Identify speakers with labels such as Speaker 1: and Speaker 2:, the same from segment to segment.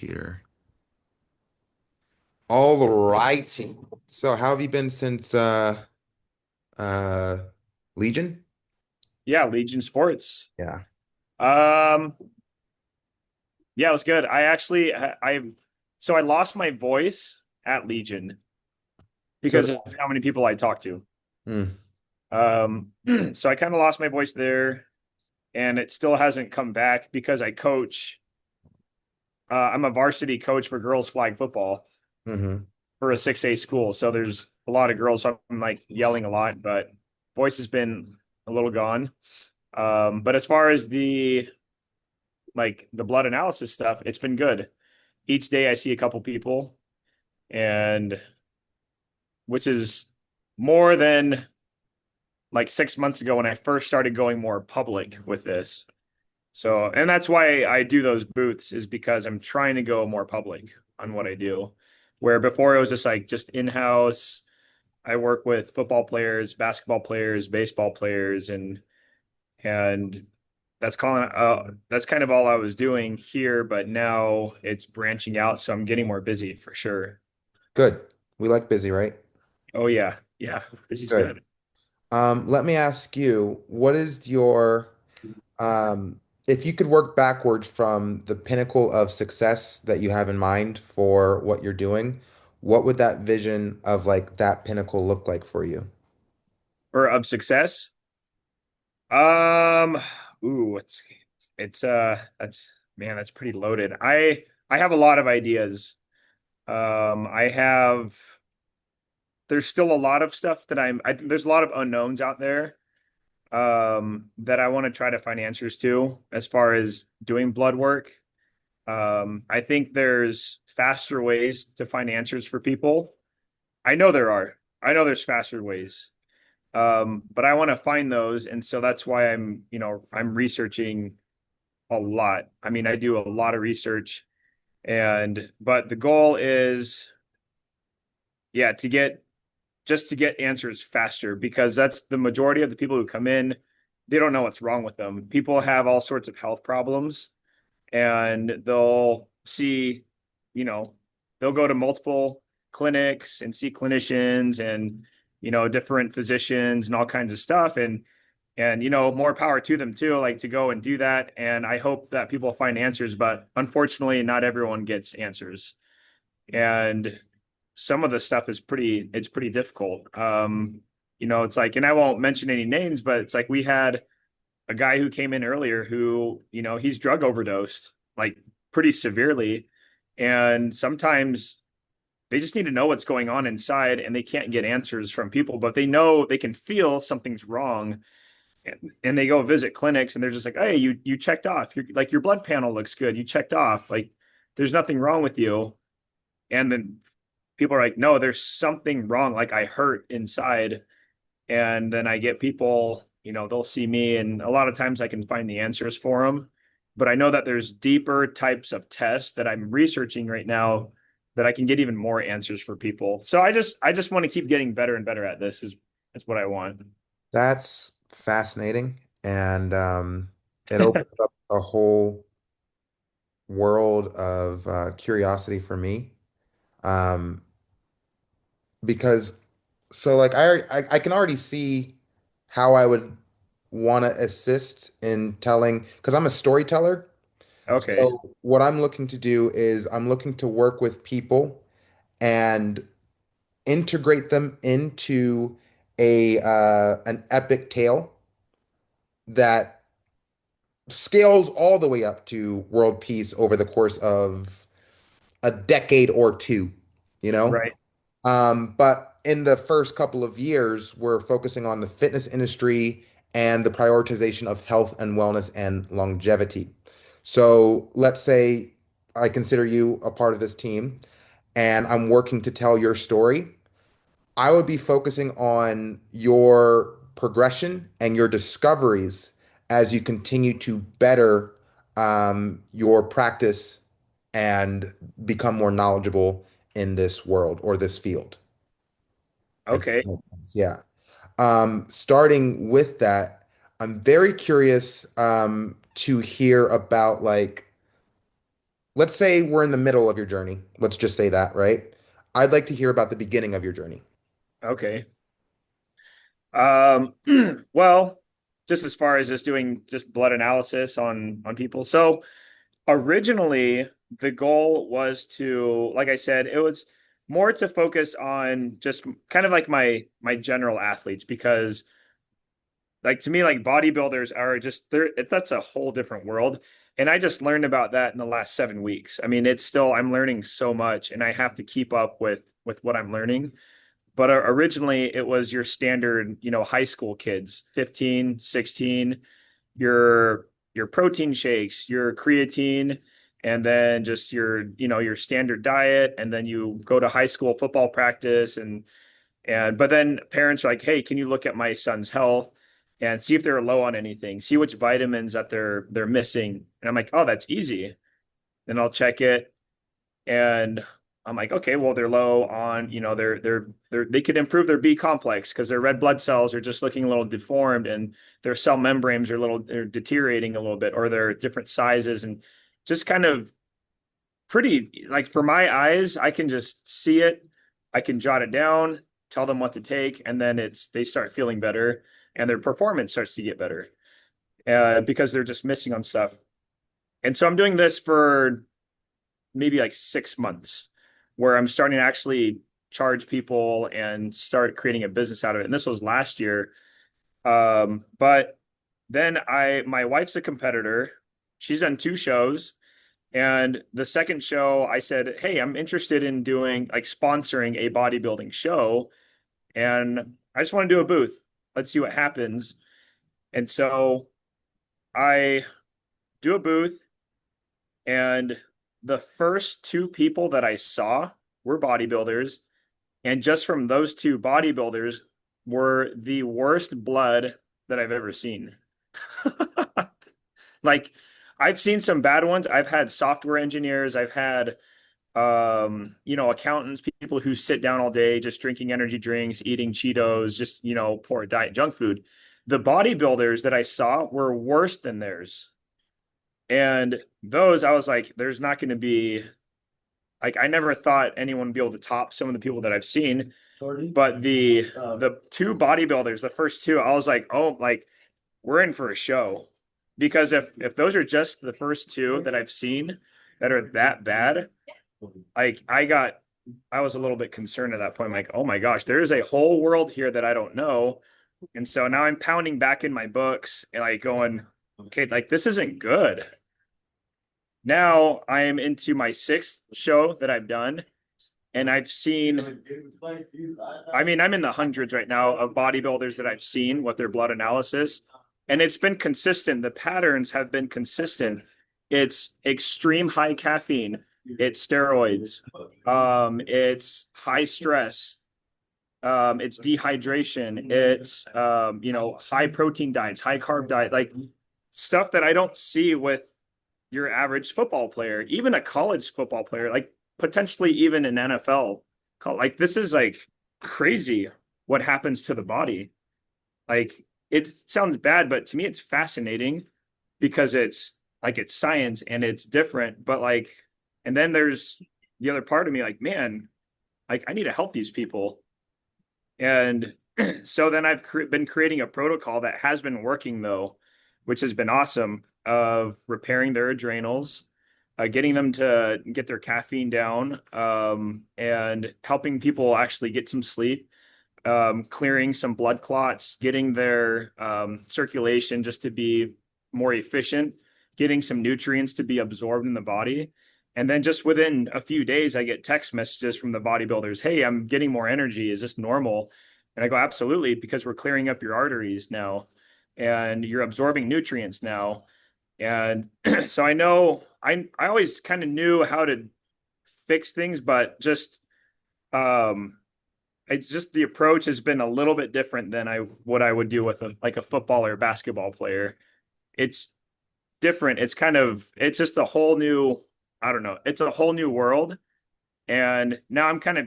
Speaker 1: computer. All righty. So how have you been since uh Legion?
Speaker 2: Yeah, Legion Sports.
Speaker 1: Yeah.
Speaker 2: Um, yeah, it was good. I lost my voice at Legion
Speaker 1: So
Speaker 2: because of how many people I talked to.
Speaker 1: mm,
Speaker 2: So I kind of lost my voice there, and it still hasn't come back because I coach. I'm a varsity coach for girls flag football
Speaker 1: hmm
Speaker 2: for a 6A school. So there's a lot of girls, so I'm like yelling a lot, but voice has been a little gone. But as far as the blood analysis stuff, it's been good. Each day I see a couple people, and which is more than like 6 months ago when I first started going more public with this. So, and that's why I do those booths is because I'm trying to go more public on what I do. Where before it was just like just in-house. I work with football players, basketball players, baseball players, and that's kind of all I was doing here, but now it's branching out, so I'm getting more busy for sure.
Speaker 1: good. We like busy, right?
Speaker 2: Oh yeah, yeah, this is
Speaker 1: Good.
Speaker 2: good.
Speaker 1: Let me ask you, what is your if you could work backwards from the pinnacle of success that you have in mind for what you're doing, what would that vision of like that pinnacle look like for you?
Speaker 2: Or of success. Um, it's that's man, that's pretty loaded. I have a lot of ideas. I have there's still a lot of stuff that there's a lot of unknowns out there that I want to try to find answers to as far as doing blood work. I think there's faster ways to find answers for people. I know there are. I know there's faster ways. But I want to find those, and so that's why I'm researching a lot. I mean, I do a lot of research, and but the goal is, yeah, to get answers faster because that's the majority of the people who come in. They don't know what's wrong with them. People have all sorts of health problems, and you know, they'll go to multiple clinics and see clinicians and different physicians and all kinds of stuff, and more power to them too, like to go and do that. And I hope that people find answers, but unfortunately, not everyone gets answers. And some of the stuff it's pretty difficult. It's like, and I won't mention any names, but it's like we had a guy who came in earlier who, he's drug overdosed like pretty severely. And sometimes they just need to know what's going on inside and they can't get answers from people, but they know they can feel something's wrong. And they go visit clinics and they're just like, hey, you checked off. Your blood panel looks good. You checked off. Like there's nothing wrong with you. And then people are like, no, there's something wrong. Like I hurt inside. And then I get people, they'll see me, and a lot of times I can find the answers for them. But I know that there's deeper types of tests that I'm researching right now that I can get even more answers for people. So I just want to keep getting better and better at this is what I want.
Speaker 1: That's fascinating, and it opens up a whole world of curiosity for me. Um, because so like I can already see how I would want to assist in telling because I'm a storyteller.
Speaker 2: Okay.
Speaker 1: So what I'm looking to do is I'm looking to work with people and integrate them into a an epic tale that scales all the way up to world peace over the course of a decade or two, you know?
Speaker 2: Right.
Speaker 1: But in the first couple of years, we're focusing on the fitness industry and the prioritization of health and wellness and longevity. So let's say I consider you a part of this team and I'm working to tell your story. I would be focusing on your progression and your discoveries as you continue to better your practice and become more knowledgeable in this world or this field. If that
Speaker 2: Okay.
Speaker 1: makes sense. Yeah. Starting with that, I'm very curious to hear about like let's say we're in the middle of your journey. Let's just say that, right? I'd like to hear about the beginning of your journey.
Speaker 2: Okay. Um, well, just as far as just doing just blood analysis on people. So originally the goal was to, like I said, it was more to focus on just kind of like my general athletes because like to me like bodybuilders are just they're that's a whole different world. And I just learned about that in the last 7 weeks. I mean, it's still I'm learning so much and I have to keep up with what I'm learning. But originally it was your standard, high school kids, 15, 16, your protein shakes, your creatine, and then just your standard diet. And then you go to high school football practice but then parents are like, hey, can you look at my son's health and see if they're low on anything, see which vitamins that they're missing. And I'm like, oh, that's easy. Then I'll check it and I'm like, okay, well, they're low on, they could improve their B complex because their red blood cells are just looking a little deformed and their cell membranes they're deteriorating a little bit, or they're different sizes and just kind of pretty like for my eyes, I can just see it. I can jot it down, tell them what to take, and then they start feeling better and their performance starts to get better because they're just missing on stuff. And so I'm doing this for maybe like 6 months where I'm starting to actually charge people and start creating a business out of it. And this was last year. But then my wife's a competitor. She's done 2 shows. And the second show, I said, hey, I'm interested in doing like sponsoring a bodybuilding show. And I just want to do a booth. Let's see what happens. And so I do a booth. And the first 2 people that I saw were bodybuilders. And just from those 2 bodybuilders were the worst blood that I've ever seen. Like, I've seen some bad ones. I've had software engineers, I've had accountants, people who sit down all day just drinking energy drinks, eating Cheetos, just, poor diet junk food. The bodybuilders that I saw were worse than theirs. And those, I was like, there's not going to be like I never thought anyone would be able to top some of the people that I've seen. But the 2 bodybuilders, the first 2, I was like, oh, like we're in for a show. Because if those are just the first 2 that I've seen that are that bad, like I was a little bit concerned at that point. I'm like, oh my gosh, there is a whole world here that I don't know. And so now I'm pounding back in my books and like going, okay, like this isn't good. Now I am into my 6th show that I've done, and I've seen, I mean, I'm in the hundreds right now of bodybuilders that I've seen with their blood analysis, and it's been consistent. The patterns have been consistent. It's extreme high caffeine, it's steroids, it's high stress, it's dehydration, it's high protein diets, high carb diet, like stuff that I don't see with your average football player, even a college football player, like potentially even an NFL. Like this is like crazy what happens to the body. Like it sounds bad, but to me it's fascinating because it's science and it's different. But like, and then there's the other part of me, like, man, like I need to help these people. And so then been creating a protocol that has been working though, which has been awesome of repairing their adrenals, getting them to get their caffeine down, and helping people actually get some sleep, clearing some blood clots, getting their circulation just to be more efficient, getting some nutrients to be absorbed in the body. And then just within a few days, I get text messages from the bodybuilders. Hey, I'm getting more energy. Is this normal? And I go, absolutely, because we're clearing up your arteries now and you're absorbing nutrients now. And so I know I always kind of knew how to fix things, but just um it's just the approach has been a little bit different than what I would do with a football or basketball player. It's different. It's just a whole new, I don't know, it's a whole new world. And now I'm kind of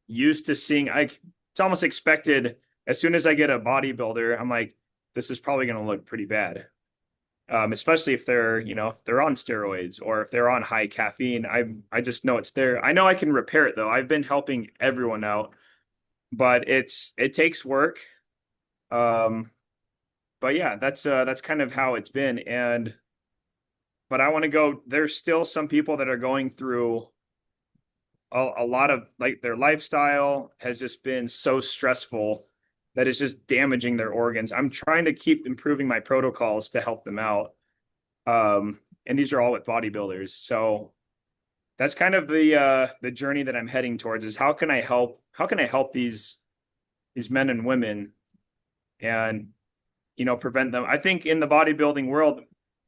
Speaker 2: used to seeing like it's almost expected as soon as I get a bodybuilder, I'm like, this is probably gonna look pretty bad. especially if they're, if they're on steroids or if they're on high caffeine. I just know it's there. I know I can repair it though. I've been helping everyone out, but it takes work. Um, but yeah, that's kind of how it's been. And but I want to go. There's still some people that are going through a lot of like their lifestyle has just been so stressful that it's just damaging their organs. I'm trying to keep improving my protocols to help them out. And these are all with bodybuilders. So that's kind of the journey that I'm heading towards is how can I help these men and women and prevent them. I think in the bodybuilding world,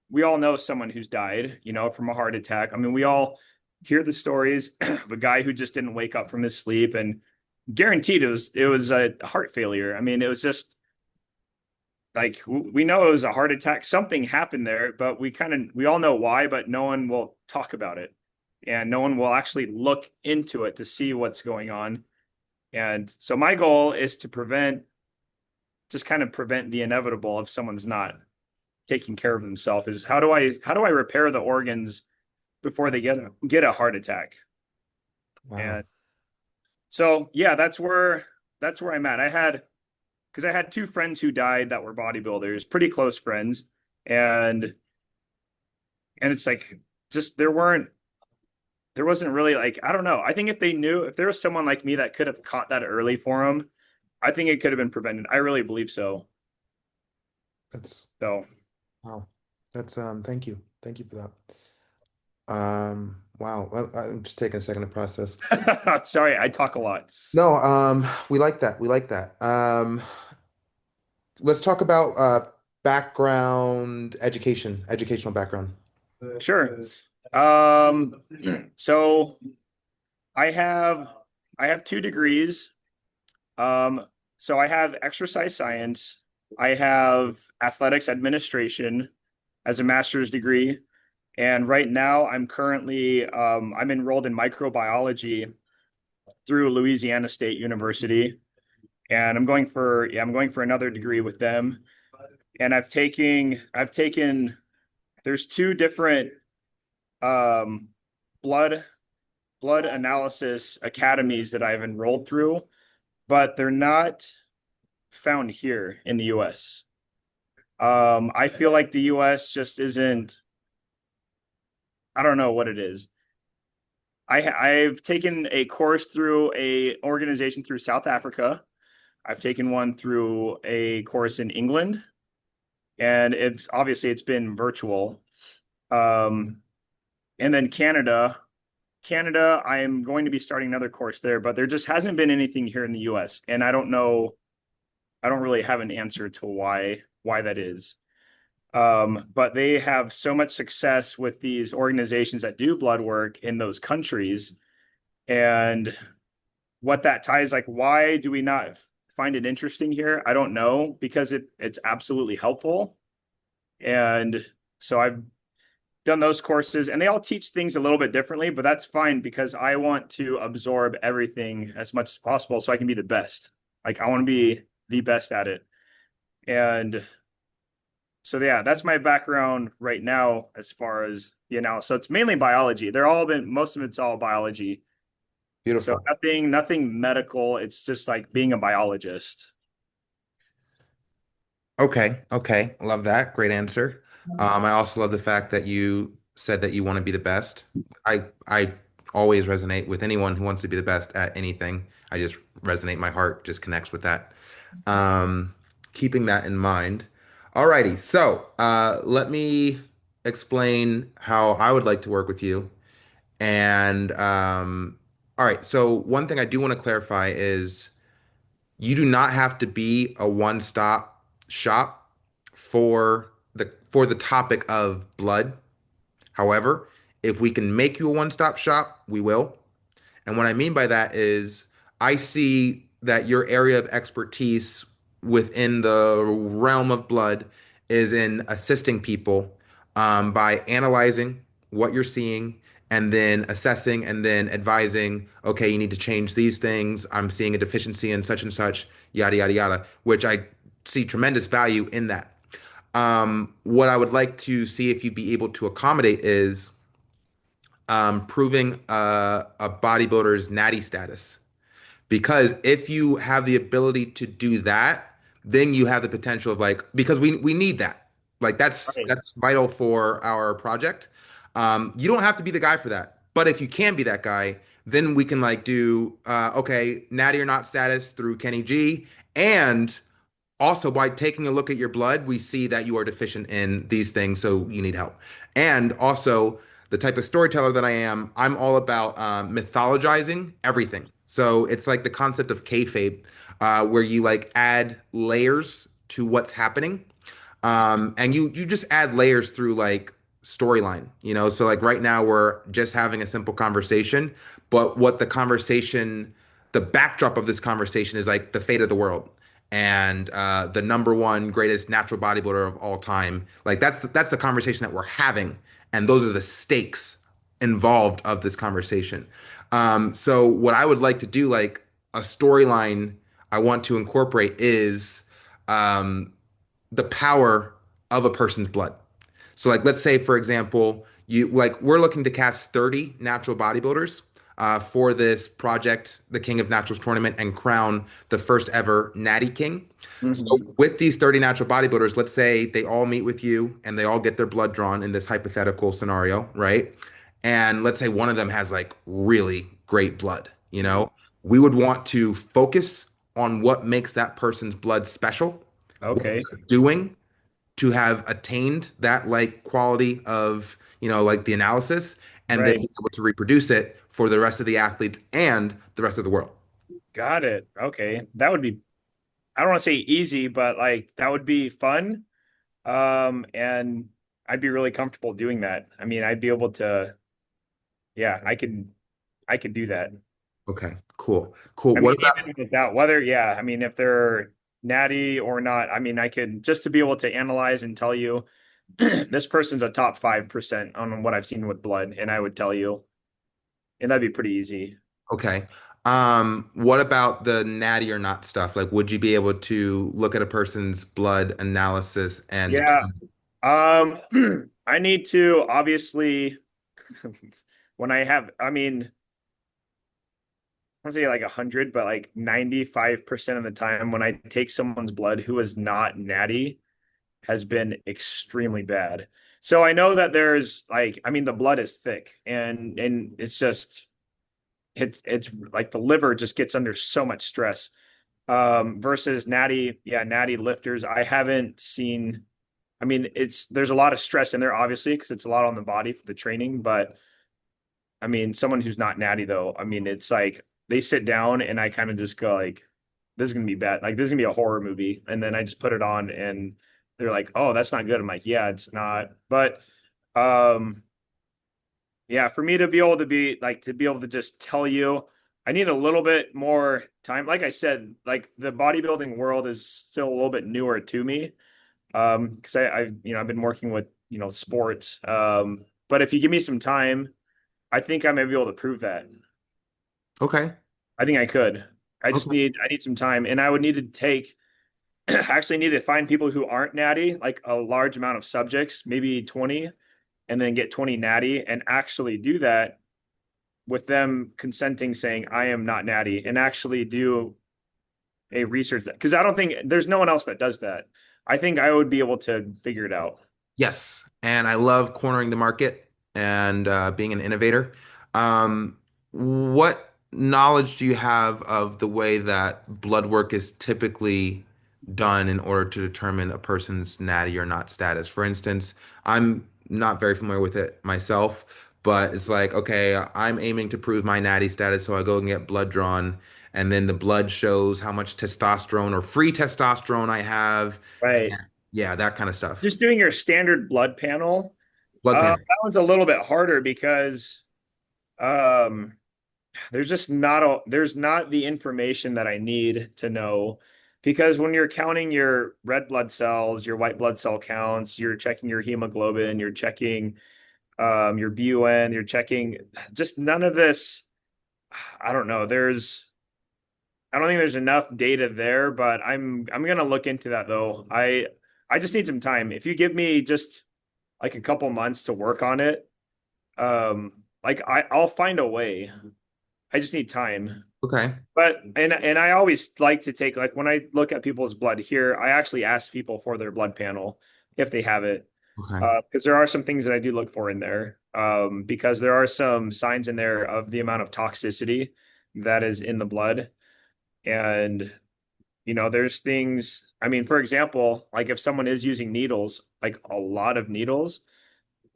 Speaker 2: we all know someone who's died, from a heart attack. I mean, we all hear the stories of a guy who just didn't wake up from his sleep and guaranteed it was a heart failure. I mean, it was just like we know it was a heart attack. Something happened there, but we all know why, but no one will talk about it. And no one will actually look into it to see what's going on. And so my goal is to just kind of prevent the inevitable if someone's not taking care of themselves is how do I repair the organs before they get a heart attack?
Speaker 1: Wow.
Speaker 2: And so yeah, that's where I'm at. I had two friends who died that were bodybuilders, pretty close friends, and it's like just there wasn't really like I don't know. I think if there was someone like me that could have caught that early for them, I think it could have been prevented. I really believe so.
Speaker 1: That's
Speaker 2: So
Speaker 1: wow. That's thank you. Thank you for that. Wow. I'm just taking a second to process.
Speaker 2: sorry, I talk a lot.
Speaker 1: No, we like that. We like that. Let's talk about background education, educational background.
Speaker 2: Sure. Um, so I have I have two degrees. Um, so I have exercise science. I have athletics administration as a master's degree. And right now I'm enrolled in microbiology through Louisiana State University. And I'm going for another degree with them. And I've taken there's two different um blood blood analysis academies that I've enrolled through, but they're not found here in the US. I feel like the US just isn't, I don't know what it is. I've taken a course through a organization through South Africa. I've taken one through a course in England, and it's been virtual. Um, and then Canada, I am going to be starting another course there, but there just hasn't been anything here in the US, and I don't know, I don't really have an answer to why that is. But they have so much success with these organizations that do blood work in those countries. And what that ties, like, why do we not find it interesting here? I don't know, because it's absolutely helpful. And so I've done those courses and they all teach things a little bit differently, but that's fine because I want to absorb everything as much as possible so I can be the best. Like I want to be the best at it. And so yeah, that's my background right now as far as the analysis. So it's mainly biology. Most of it's all biology. So
Speaker 1: Beautiful.
Speaker 2: nothing medical. It's just like being a biologist.
Speaker 1: Okay, okay. Love that. Great answer. I also love the fact that you said that you want to be the best. I always resonate with anyone who wants to be the best at anything. I just resonate, my heart just connects with that. Um, Keeping that in mind. Alrighty, so let me explain how I would like to work with you. And all right, so one thing I do want to clarify is you do not have to be a one-stop shop for the topic of blood. However, if we can make you a one-stop shop, we will. And what I mean by that is I see that your area of expertise within the realm of blood is in assisting people by analyzing what you're seeing and then assessing and then advising, okay, you need to change these things. I'm seeing a deficiency in such and such, yada, yada, yada, which I see tremendous value in that. What I would like to see if you'd be able to accommodate is proving a bodybuilder's natty status. Because if you have the ability to do that, then you have the potential of like, because we need that. Like
Speaker 2: Right.
Speaker 1: that's vital for our project. You don't have to be the guy for that, but if you can be that guy, then we can like do okay, natty or not status through Kenny G, and also, by taking a look at your blood, we see that you are deficient in these things, so you need help. And also, the type of storyteller that I am, I'm all about mythologizing everything. So it's like the concept of kayfabe, where you like add layers to what's happening, and you just add layers through like storyline, you know. So like right now we're just having a simple conversation, but what the conversation, the backdrop of this conversation is like the fate of the world and the number one greatest natural bodybuilder of all time. Like that's the conversation that we're having, and those are the stakes involved of this conversation. So what I would like to do, like a storyline I want to incorporate is um, the power of a person's blood. So like let's say for example, you like we're looking to cast 30 natural bodybuilders for this project, the King of Naturals tournament, and crown the first ever Natty King. So
Speaker 2: Hmm.
Speaker 1: with these 30 natural bodybuilders, let's say they all meet with you and they all get their blood drawn in this hypothetical scenario, right? And let's say one of them has like really great blood, you know, we would want to focus on what makes that person's blood special, what
Speaker 2: Okay.
Speaker 1: they're doing to have attained that like quality of, you know, like the analysis, and then
Speaker 2: Right.
Speaker 1: be able to reproduce it for the rest of the athletes and the rest of the world.
Speaker 2: Got it. Okay. That would be, I don't want to say easy, but like that would be fun. And I'd be really comfortable doing that. I mean, I'd be able to, yeah, I could do that.
Speaker 1: Okay, cool. Cool.
Speaker 2: I mean,
Speaker 1: What about
Speaker 2: even without whether, yeah, I mean, if they're natty or not, I mean, I could just to be able to analyze and tell you this person's a top 5% on what I've seen with blood, and I would tell you, and that'd be pretty easy.
Speaker 1: okay. What about the natty or not stuff? Like, would you be able to look at a person's blood analysis and
Speaker 2: Yeah.
Speaker 1: determine?
Speaker 2: I need to obviously when I have, I mean, I'll say like 100, but like 95% of the time when I take someone's blood who is not natty has been extremely bad. So I know that there's like, I mean, the blood is thick and it's just it's like the liver just gets under so much stress. Versus natty, yeah, natty lifters. I haven't seen, I mean, it's there's a lot of stress in there, obviously, because it's a lot on the body for the training, but I mean, someone who's not natty though, I mean, it's like they sit down and I kind of just go like, this is gonna be bad. Like this is gonna be a horror movie. And then I just put it on and they're like, oh, that's not good. I'm like, yeah, it's not. But um, yeah, for me to be able to be like to be able to just tell you, I need a little bit more time. Like I said, like the bodybuilding world is still a little bit newer to me. Because I've been working with, sports. But if you give me some time, I think I may be able to prove that.
Speaker 1: Okay.
Speaker 2: I think I could.
Speaker 1: Okay.
Speaker 2: I need some time, and I would need to take actually need to find people who aren't natty, like a large amount of subjects, maybe 20, and then get 20 natty and actually do that with them consenting, saying, I am not natty, and actually do a research that because I don't think there's no one else that does that. I think I would be able to figure it out.
Speaker 1: Yes, and I love cornering the market and being an innovator. What knowledge do you have of the way that blood work is typically done in order to determine a person's natty or not status? For instance, I'm not very familiar with it myself, but it's like, okay, I'm aiming to prove my natty status, so I go and get blood drawn, and then the blood shows how much testosterone or free testosterone I have, and
Speaker 2: Right.
Speaker 1: yeah, that kind of stuff.
Speaker 2: Just doing your standard blood panel,
Speaker 1: Blood panel.
Speaker 2: that one's a little bit harder because um, there's not the information that I need to know because when you're counting your red blood cells, your white blood cell counts, you're checking your hemoglobin, you're checking your BUN, you're checking just none of this. I don't know. I don't think there's enough data there, but I'm gonna look into that though. I I just need some time. If you give me just like a couple months to work on it, like I'll find a way. I just need time.
Speaker 1: Okay.
Speaker 2: But and I always like to take like when I look at people's blood here, I actually ask people for their blood panel if they have it.
Speaker 1: Okay.
Speaker 2: Because there are some things that I do look for in there. Because there are some signs in there of the amount of toxicity that is in the blood. And there's things, I mean, for example, like if someone is using needles, like a lot of needles,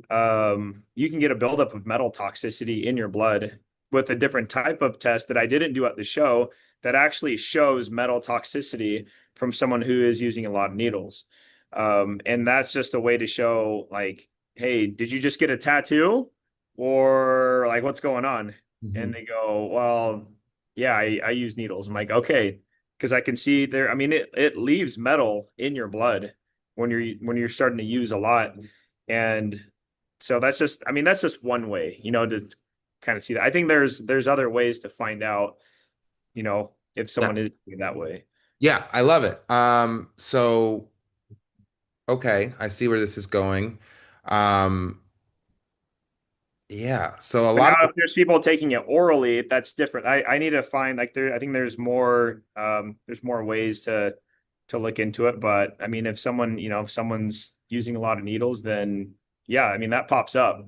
Speaker 2: you can get a buildup of metal toxicity in your blood with a different type of test that I didn't do at the show that actually shows metal toxicity from someone who is using a lot of needles. And that's just a way to show, like, hey, did you just get a tattoo? Or like, what's going on? And
Speaker 1: Hmm.
Speaker 2: they go, well, yeah, I use needles. I'm like, okay, because I can see there, I mean, it leaves metal in your blood when you're starting to use a lot. And so that's just, I mean, that's just one way, to kind of see that. I think there's other ways to find out, if
Speaker 1: Yeah.
Speaker 2: someone is doing that way.
Speaker 1: Yeah, I love it. So okay, I see where this is going. Um, yeah, so a
Speaker 2: But
Speaker 1: lot
Speaker 2: now
Speaker 1: of
Speaker 2: if there's people taking it orally, that's different. I need to find like I think there's more ways to look into it. But I mean, if someone's using a lot of needles, then yeah, I mean that pops up.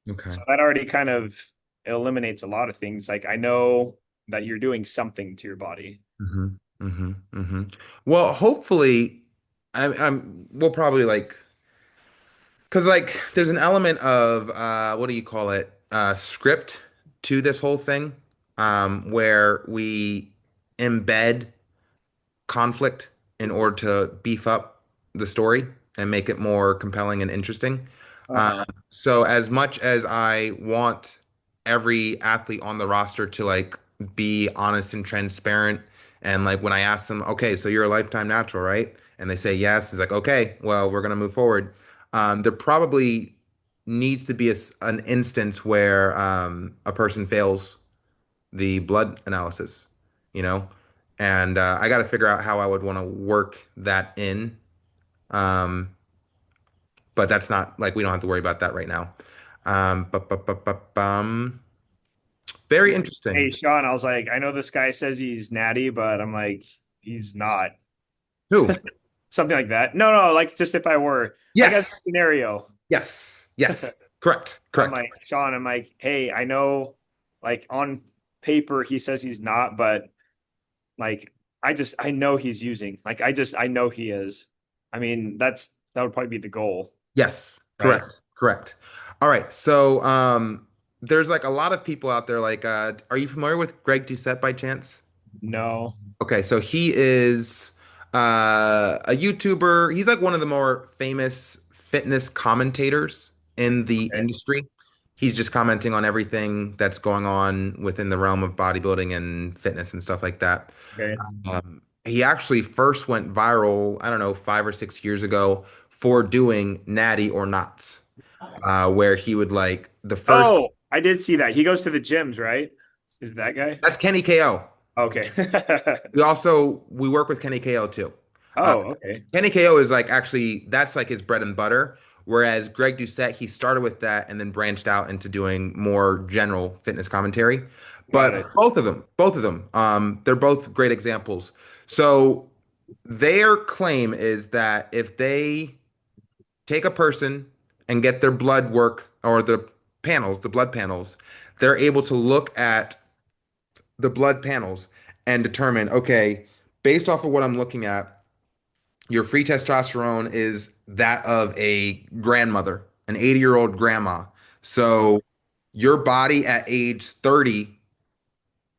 Speaker 1: okay.
Speaker 2: So that already kind of eliminates a lot of things. Like I know that you're doing something to your body.
Speaker 1: Hmm. Hmm. Hmm. Well, hopefully, we'll probably like because like there's an element of what do you call it? Script to this whole thing, where we embed conflict in order to beef up the story and make it more compelling and interesting.
Speaker 2: Uh-huh.
Speaker 1: So as much as I want every athlete on the roster to like be honest and transparent, and like when I ask them, okay, so you're a lifetime natural, right? And they say yes, it's like, okay, well, we're gonna move forward. There probably needs to be an instance where a person fails the blood analysis, you know? And I got to figure out how I would want to work that in. Um, but that's not like we don't have to worry about that right now. Very
Speaker 2: You're like, hey,
Speaker 1: interesting.
Speaker 2: Sean, I was like, I know this guy says he's natty, but I'm like, he's not.
Speaker 1: Who?
Speaker 2: Something like that. No, no, like just if I were like as a
Speaker 1: Yes.
Speaker 2: scenario.
Speaker 1: Yes. Yes. Correct.
Speaker 2: I'm
Speaker 1: Correct.
Speaker 2: like, Sean, I'm like, hey, I know like on paper he says he's not, but like I know he's using. Like I know he is. I mean, that would probably be the goal,
Speaker 1: Yes.
Speaker 2: right?
Speaker 1: Correct. Correct. All right. So there's like a lot of people out there like are you familiar with Greg Doucette by chance?
Speaker 2: No.
Speaker 1: Okay, so he is a YouTuber. He's like one of the more famous fitness commentators in the
Speaker 2: Okay.
Speaker 1: industry. He's just commenting on everything that's going on within the realm of bodybuilding and fitness and stuff like that.
Speaker 2: Okay.
Speaker 1: He actually first went viral, I don't know, 5 or 6 years ago for doing natty or knots, where he would like the first.
Speaker 2: Oh, I did see that. He goes to the gyms, right? Is it that guy?
Speaker 1: That's Kenny KO.
Speaker 2: Okay.
Speaker 1: We work with Kenny KO too. Uh,
Speaker 2: Oh, okay.
Speaker 1: Kenny KO is like actually that's like his bread and butter. Whereas Greg Doucette, he started with that and then branched out into doing more general fitness commentary.
Speaker 2: Got
Speaker 1: But
Speaker 2: it.
Speaker 1: both of them, they're both great examples. So their claim is that if they take a person and get their blood work or the blood panels, they're able to look at the blood panels and determine, okay, based off of what I'm looking at, your free testosterone is that of a grandmother, an 80-year-old grandma. So your body at age 30,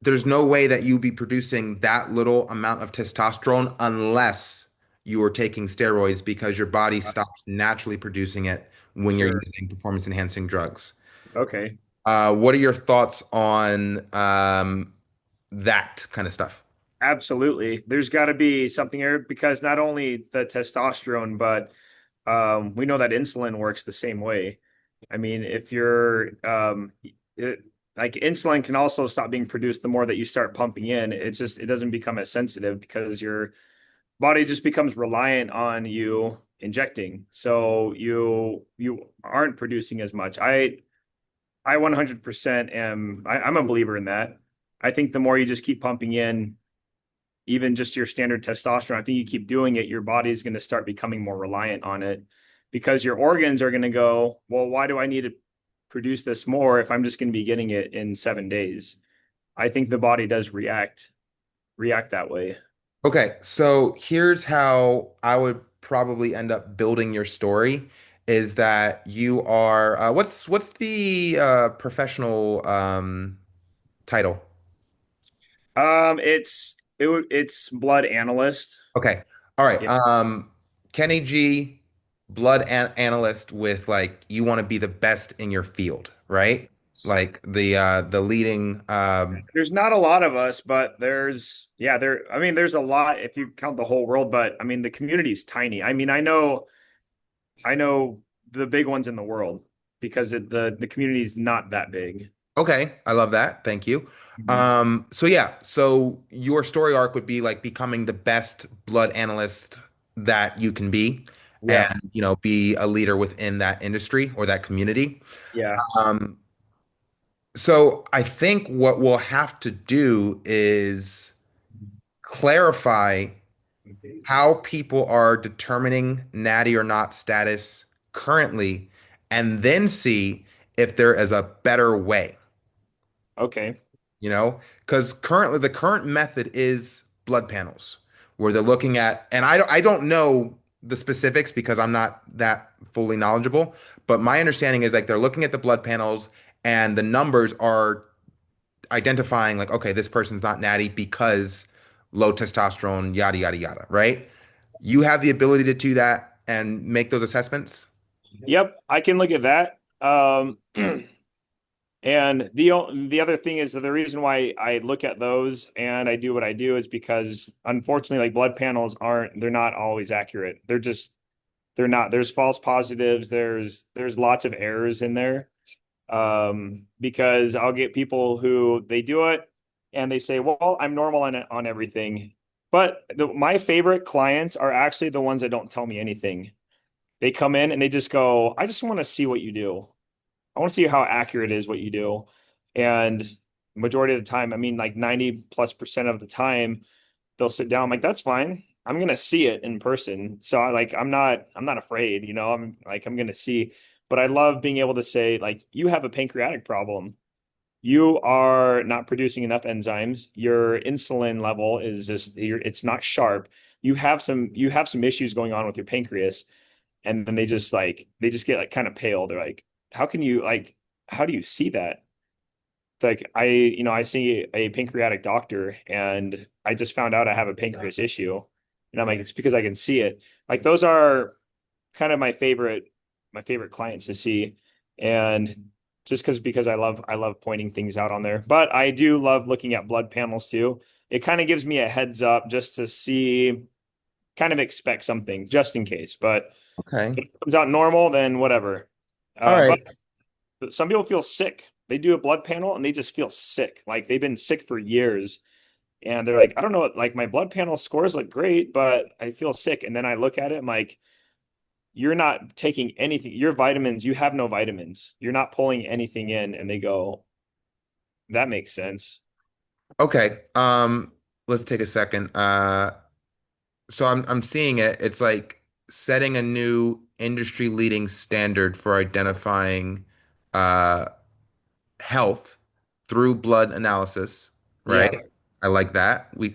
Speaker 1: there's no way that you be producing that little amount of testosterone unless you are taking steroids because your body stops naturally producing it when you're
Speaker 2: Sure.
Speaker 1: using performance enhancing drugs.
Speaker 2: Okay.
Speaker 1: What are your thoughts on that kind of stuff?
Speaker 2: Absolutely. There's got to be something here because not only the testosterone, but we know that insulin works the same way. I mean, if you're it, like insulin can also stop being produced the more that you start pumping in. It doesn't become as sensitive because your body just becomes reliant on you. injecting. So you aren't producing as much. I 100% I'm a believer in that. I think the more you just keep pumping in, even just your standard testosterone, I think you keep doing it, your body is going to start becoming more reliant on it because your organs are going to go, well, why do I need to produce this more if I'm just going to be getting it in 7 days? I think the body does react that way.
Speaker 1: Okay, so here's how I would probably end up building your story is that you are what's the professional title?
Speaker 2: It's blood analyst.
Speaker 1: Okay. All right.
Speaker 2: Yeah.
Speaker 1: Kenny G, blood an analyst with like you want to be the best in your field, right? Like the leading
Speaker 2: There's not a lot of us, but I mean there's a lot if you count the whole world, but I mean the community's tiny. I mean I know the big ones in the world because the community's not that big.
Speaker 1: okay, I love that. Thank you.
Speaker 2: Mhm.
Speaker 1: So yeah, so your story arc would be like becoming the best blood analyst that you can be
Speaker 2: Yeah.
Speaker 1: and, you know, be a leader within that industry or that community.
Speaker 2: Yeah.
Speaker 1: Um, so I think what we'll have to do is clarify how people are determining natty or not status currently, and then see if there is a better way.
Speaker 2: Okay.
Speaker 1: You know, because currently the current method is blood panels, where they're looking at, and I don't know the specifics because I'm not that fully knowledgeable, but my understanding is like they're looking at the blood panels and the numbers are identifying like, okay, this person's not natty because low testosterone, yada yada yada, right? You have the ability to do that and make those assessments.
Speaker 2: Yep, I can look at that. And the other thing is that the reason why I look at those and I do what I do is because unfortunately, like blood panels they're not always accurate. They're not. There's false positives. There's lots of errors in there. Because I'll get people who they do it and they say, "Well, I'm normal on everything." But my favorite clients are actually the ones that don't tell me anything. They come in and they just go, "I just want to see what you do. I want to see how accurate it is what you do." And majority of the time, I mean, like 90+% of the time, they'll sit down. I'm like, that's fine. I'm gonna see it in person. So I'm not afraid, I'm gonna see. But I love being able to say, like, you have a pancreatic problem. You are not producing enough enzymes. Your insulin level is it's not sharp. You have some issues going on with your pancreas. And then they just get like kind of pale. They're like, how do you see that? Like I see a pancreatic doctor and I just found out I have a pancreas issue. And I'm like, it's because I can see it. Like those are kind of my favorite clients to see. And just because I love pointing things out on there. But I do love looking at blood panels too. It kind of gives me a heads up just to see, kind of expect something just in case. But
Speaker 1: Okay.
Speaker 2: if it comes out normal, then whatever.
Speaker 1: All
Speaker 2: But
Speaker 1: right.
Speaker 2: some people feel sick. They do a blood panel and they just feel sick. Like they've been sick for years. And they're like, I don't know, like my blood panel scores look great, but I feel sick. And then I look at it, I'm like, you're not taking anything. Your vitamins, you have no vitamins. You're not pulling anything in. And they go, that makes sense.
Speaker 1: Okay. Let's take a second. So I'm seeing it. It's like setting a new industry leading standard for identifying uh health through blood analysis, right?
Speaker 2: Yeah.
Speaker 1: I like that. We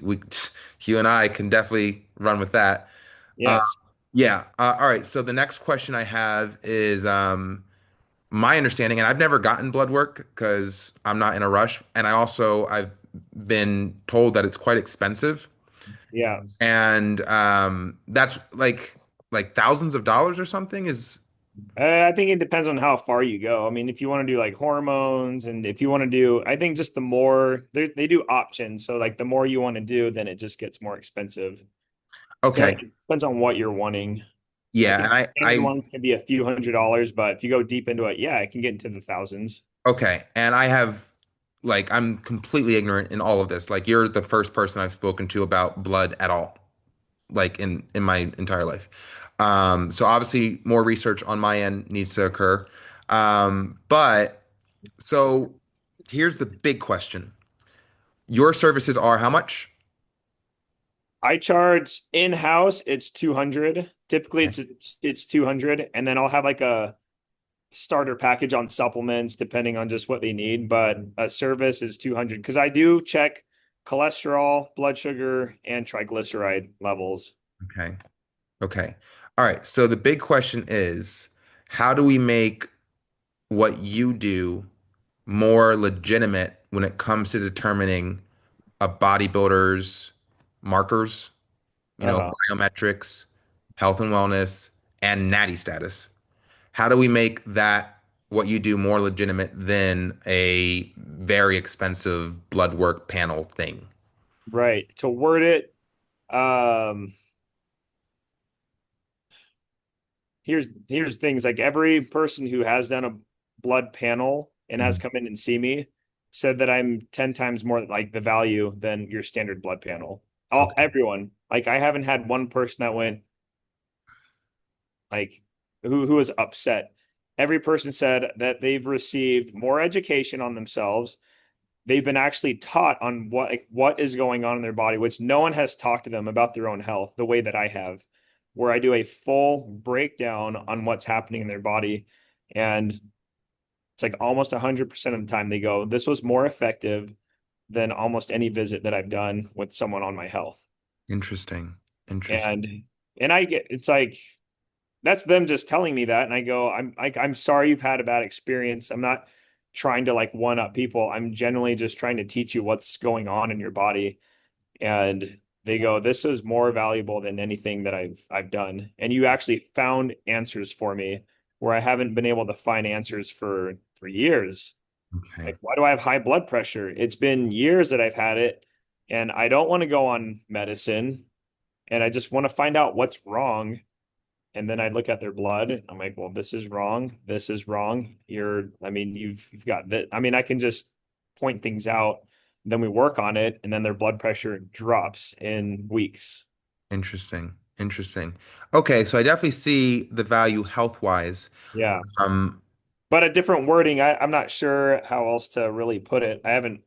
Speaker 1: you and I can definitely run with that. Uh
Speaker 2: Yes.
Speaker 1: yeah. All right. So the next question I have is my understanding, and I've never gotten blood work because I'm not in a rush, and I've been told that it's quite expensive.
Speaker 2: Yeah.
Speaker 1: And that's like thousands of dollars or something is
Speaker 2: I think it depends on how far you go. I mean, if you want to do like hormones and if you want to do, I think just the more they do options. So like the more you want to do, then it just gets more expensive. So
Speaker 1: okay.
Speaker 2: like, it depends on what you're wanting. I
Speaker 1: Yeah,
Speaker 2: think
Speaker 1: and
Speaker 2: standard ones can be a few $100s, but if you go deep into it, yeah, it can get into the thousands.
Speaker 1: okay, and I have like I'm completely ignorant in all of this. Like you're the first person I've spoken to about blood at all. like in my entire life. So obviously more research on my end needs to occur. But so here's the big question. Your services are how much?
Speaker 2: I charge in-house, it's 200. Typically
Speaker 1: Okay.
Speaker 2: it's 200, and then I'll have like a starter package on supplements depending on just what they need, but a service is 200 because I do check cholesterol, blood sugar, and triglyceride levels.
Speaker 1: Okay. Okay. All right. So the big question is, how do we make what you do more legitimate when it comes to determining a bodybuilder's markers,
Speaker 2: Uh-huh.
Speaker 1: biometrics, health and wellness, and natty status? How do we make that what you do more legitimate than a very expensive blood work panel thing?
Speaker 2: Right. To word it, um, here's things like every person who has done a blood panel and has
Speaker 1: Mhm.
Speaker 2: come in and see me said that I'm 10 times more like the value than your standard blood panel. All
Speaker 1: Okay.
Speaker 2: everyone. Like I haven't had one person that went like who was upset. Every person said that they've received more education on themselves. They've been actually taught on what is going on in their body, which no one has talked to them about their own health the way that I have, where I do a full breakdown on what's happening in their body. And it's like almost 100% of the time they go, this was more effective than almost any visit that I've done with someone on my health.
Speaker 1: Interesting. Interesting.
Speaker 2: And I get it's like that's them just telling me that, and I go, I'm sorry you've had a bad experience. I'm not trying to like one up people. I'm generally just trying to teach you what's going on in your body. And they go, this is more valuable than anything that I've done. And you actually found answers for me where I haven't been able to find answers for years.
Speaker 1: Okay.
Speaker 2: Like, why do I have high blood pressure? It's been years that I've had it, and I don't want to go on medicine, and I just want to find out what's wrong. And then I look at their blood. I'm like, well, this is wrong. This is wrong. I mean, you've got that. I mean, I can just point things out. Then we work on it, and then their blood pressure drops in weeks.
Speaker 1: Interesting. Interesting. Okay, so I definitely see the value health wise.
Speaker 2: Yeah.
Speaker 1: Um,
Speaker 2: But a different wording, I'm not sure how else to really put it. I haven't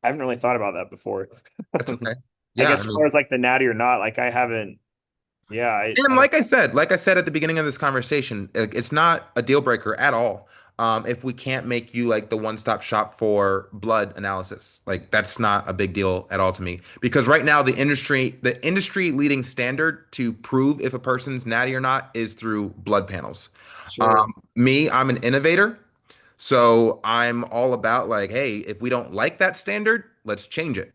Speaker 2: really thought about that before.
Speaker 1: that's okay.
Speaker 2: Like
Speaker 1: Yeah, I
Speaker 2: as
Speaker 1: mean,
Speaker 2: far as like the natty or not, like I haven't, yeah,
Speaker 1: and
Speaker 2: I don't,
Speaker 1: like I said at the beginning of this conversation, it's not a deal breaker at all. If we can't make you like the one-stop shop for blood analysis, like that's not a big deal at all to me. Because right now, the industry leading standard to prove if a person's natty or not is through blood panels.
Speaker 2: sure.
Speaker 1: I'm an innovator. So I'm all about like, hey, if we don't like that standard, let's change it,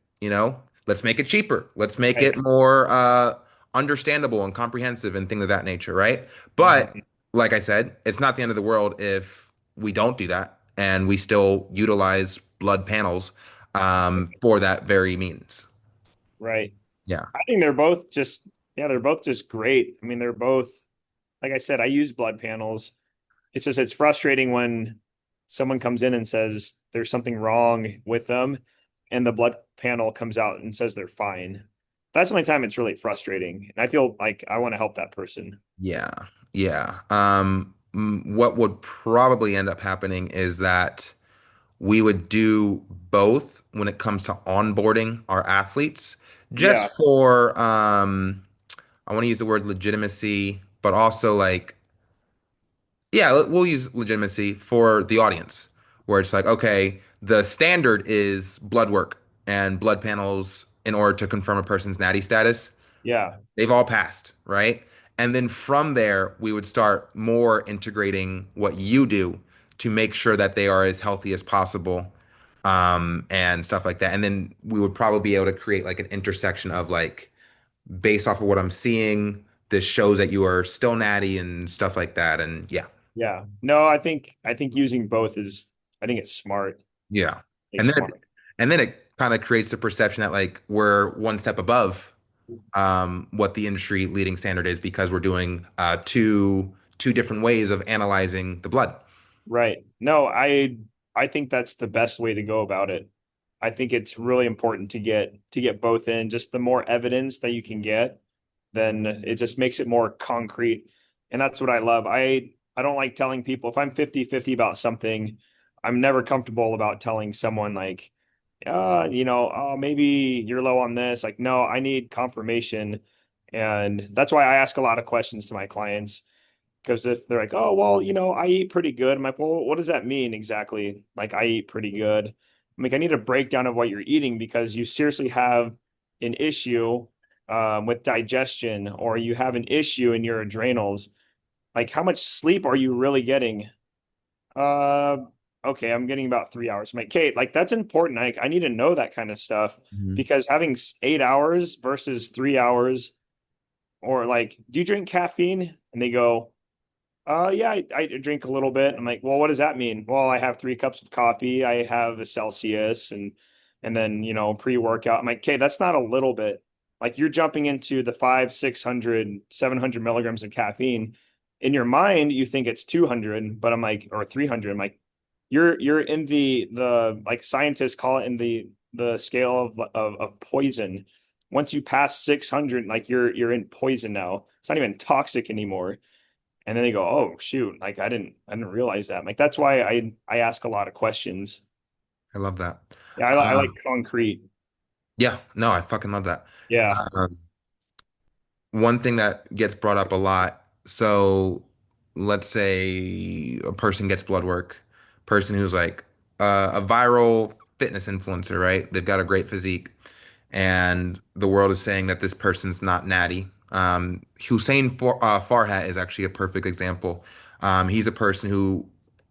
Speaker 1: Let's make it cheaper. Let's make
Speaker 2: Right.
Speaker 1: it more understandable and comprehensive and things of that nature, right? But
Speaker 2: Mhm.
Speaker 1: like I said, it's not the end of the world if we don't do that and we still utilize blood panels for that very means.
Speaker 2: Right.
Speaker 1: Yeah.
Speaker 2: I think they're both just, yeah, they're both just great. I mean, they're both, like I said, I use blood panels. It's just, it's frustrating when someone comes in and says there's something wrong with them, and the blood panel comes out and says they're fine. That's the only time it's really frustrating. And I feel like I want to help that person.
Speaker 1: Yeah. Yeah. What would probably end up happening is that we would do both when it comes to onboarding our athletes, just
Speaker 2: Yeah.
Speaker 1: for I want to use the word legitimacy, but also like, yeah, we'll use legitimacy for the audience, where it's like, okay, the standard is blood work and blood panels in order to confirm a person's natty status.
Speaker 2: Yeah.
Speaker 1: They've all passed, right? And then from there, we would start more integrating what you do to make sure that they are as healthy as possible, and stuff like that. And then we would probably be able to create like an intersection of like, based off of what I'm seeing, this shows that you are still natty and stuff like that. And yeah,
Speaker 2: Yeah. No, I think using both is, I think it's smart.
Speaker 1: yeah.
Speaker 2: It's
Speaker 1: And then
Speaker 2: smart.
Speaker 1: and then it kind of creates the perception that like we're one step above what the industry leading standard is because we're doing two different ways of analyzing the blood.
Speaker 2: Right. No, I think that's the best way to go about it. I think it's really important to get both in, just the more evidence that you can get. then it just makes it more concrete. And that's what I love. I don't like telling people if I'm 50-50 about something, I'm never comfortable about telling someone like, oh, maybe you're low on this. Like, no, I need confirmation. And that's why I ask a lot of questions to my clients. Because if they're like, oh, well, I eat pretty good. I'm like, well, what does that mean exactly? Like, I eat pretty good. I'm like, I need a breakdown of what you're eating because you seriously have an issue with digestion or you have an issue in your adrenals. Like, how much sleep are you really getting? Uh, okay, I'm getting about 3 hours. I'm like, Kate, like, that's important. I need to know that kind of stuff
Speaker 1: Mhm.
Speaker 2: because having 8 hours versus 3 hours, or like, do you drink caffeine? And they go, yeah, I drink a little bit. I'm like, well, what does that mean? Well, I have 3 cups of coffee. I have the Celsius and then, pre-workout. I'm like, okay, that's not a little bit. Like you're jumping into the 5, 600, 700 milligrams of caffeine. In your mind, you think it's 200, but I'm like, or 300. I'm like, you're in the like scientists call it in the scale of poison. Once you pass 600, like you're in poison now. It's not even toxic anymore. And then they go, "Oh shoot, like I didn't realize that." Like that's why I ask a lot of questions.
Speaker 1: I love that.
Speaker 2: Yeah, I
Speaker 1: Uh,
Speaker 2: like concrete.
Speaker 1: yeah, no, I fucking love that.
Speaker 2: Yeah.
Speaker 1: Um, One thing that gets brought up a lot. So let's say a person gets blood work, person who's like a viral fitness influencer, right? They've got a great physique, and the world is saying that this person's not natty. Farhat is actually a perfect example. He's a person who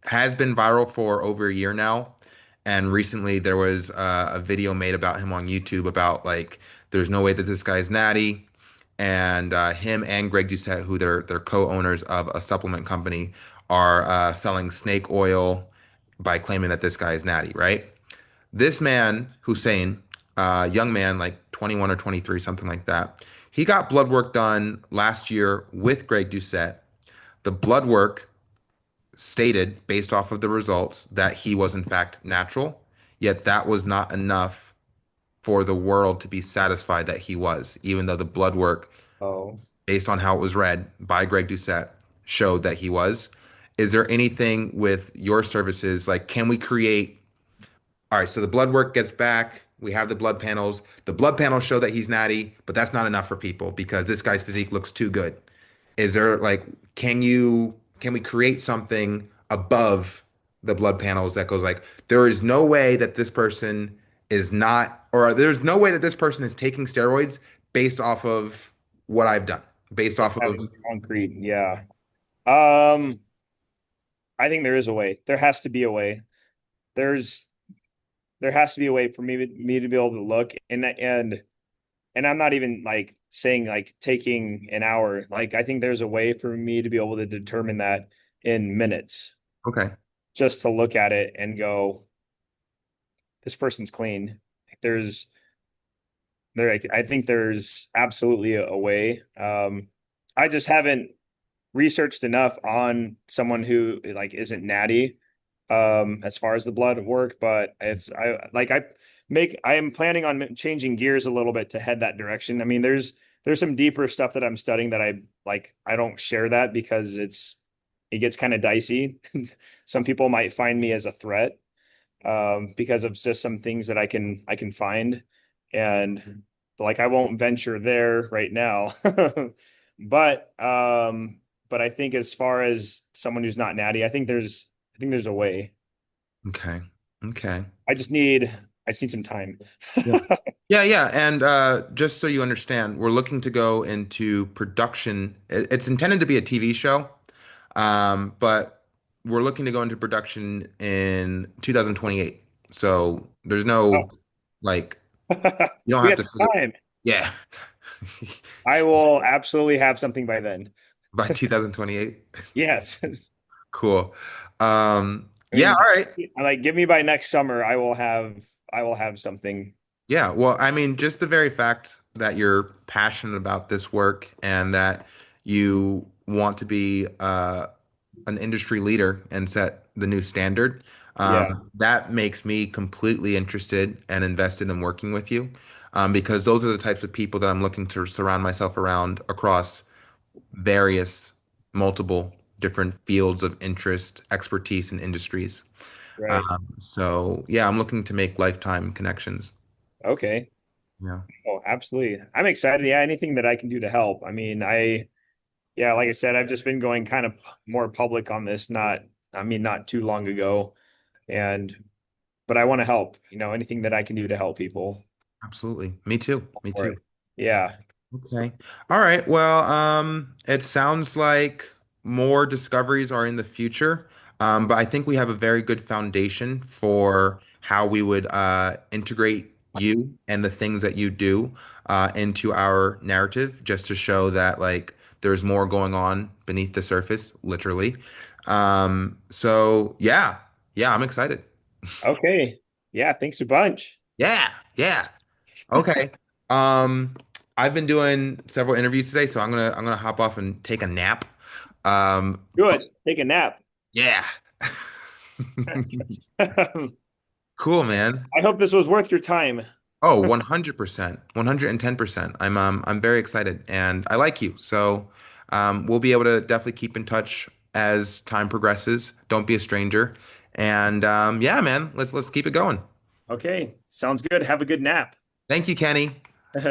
Speaker 1: has been viral for over a year now, and recently there was a video made about him on YouTube about like there's no way that this guy's natty, and him and Greg Doucette, who they're co-owners of a supplement company, are selling snake oil by claiming that this guy is natty, right? This man, Hussein, young man, like 21 or 23, something like that, he got blood work done last year with Greg Doucette. The blood work stated, based off of the results, that he was in fact natural, yet that was not enough for the world to be satisfied that he was, even though the blood work,
Speaker 2: Oh.
Speaker 1: based on how it was read by Greg Doucette, showed that he was. Is there anything with your services, like can we create all right, so the blood work gets back. We have the blood panels. The blood panels show that he's natty, but that's not enough for people because this guy's physique looks too good. Is there like, can we create something above the blood panels that goes like, there is no way that this person is not, or there's no way that this person is taking steroids based off of what I've done, based
Speaker 2: Like
Speaker 1: off of,
Speaker 2: having concrete. Yeah. Um, I think there is a way. There has to be a way. There's there has to be a way for me to be able to look and I'm not even like saying like taking an hour. Like I think there's a way for me to be able to determine that in minutes,
Speaker 1: okay,
Speaker 2: just to look at it and go, this person's clean. There's I think there's absolutely a way. I just haven't researched enough on someone who like isn't natty as far as the blood work, but if I am planning on changing gears a little bit to head that direction. I mean, there's some deeper stuff that I'm studying that I don't share that because it gets kind of dicey. Some people might find me as a threat because of just some things that I can find, and like I won't venture there right now. But but I think as far as someone who's not natty, I think there's a way.
Speaker 1: okay, okay.
Speaker 2: I just need some time.
Speaker 1: Yeah. Yeah, yeah. And just so you understand, we're looking to go into production. It's intended to be a TV show, but we're looking to go into production in 2028. So there's no
Speaker 2: Oh,
Speaker 1: like you don't
Speaker 2: we
Speaker 1: have
Speaker 2: have
Speaker 1: to figure.
Speaker 2: time.
Speaker 1: Yeah,
Speaker 2: I will absolutely have something by then.
Speaker 1: by 2028.
Speaker 2: Yes.
Speaker 1: Cool.
Speaker 2: I
Speaker 1: Yeah,
Speaker 2: mean,
Speaker 1: all right.
Speaker 2: like give me by next summer, I will have something.
Speaker 1: Yeah, well, I mean, just the very fact that you're passionate about this work and that you want to be an industry leader and set the new standard.
Speaker 2: Yeah,
Speaker 1: That makes me completely interested and invested in working with you, because those are the types of people that I'm looking to surround myself around across various, multiple different fields of interest, expertise, and industries.
Speaker 2: right.
Speaker 1: So yeah, I'm looking to make lifetime connections.
Speaker 2: Okay.
Speaker 1: Yeah,
Speaker 2: Oh, absolutely. I'm excited. Yeah, anything that I can do to help. I mean, yeah, like I said, I've just been going kind of more public on this, not too long ago. And, but I want to help, anything that I can do to help people
Speaker 1: absolutely. Me too. Me
Speaker 2: for
Speaker 1: too.
Speaker 2: it. Yeah.
Speaker 1: Okay. All right. Well, it sounds like more discoveries are in the future. But I think we have a very good foundation for how we would integrate you and the things that you do into our narrative, just to show that like there's more going on beneath the surface, literally. So yeah, yeah, I'm excited.
Speaker 2: Okay. Yeah. Thanks a bunch.
Speaker 1: Yeah, yeah. Okay. Um, I've been doing several interviews today, so I'm gonna hop off and take a nap. But
Speaker 2: Good. Take a nap.
Speaker 1: yeah.
Speaker 2: I
Speaker 1: Cool, man.
Speaker 2: hope this was worth your time.
Speaker 1: Oh, 100%, 110%. I'm very excited and I like you. So we'll be able to definitely keep in touch as time progresses. Don't be a stranger. And yeah, man, let's keep it going.
Speaker 2: Okay. Sounds good. Have a good nap.
Speaker 1: Thank you, Kenny.
Speaker 2: All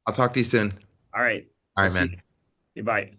Speaker 1: I'll talk to you soon.
Speaker 2: right.
Speaker 1: All
Speaker 2: I'll
Speaker 1: right,
Speaker 2: see
Speaker 1: man.
Speaker 2: you. Bye.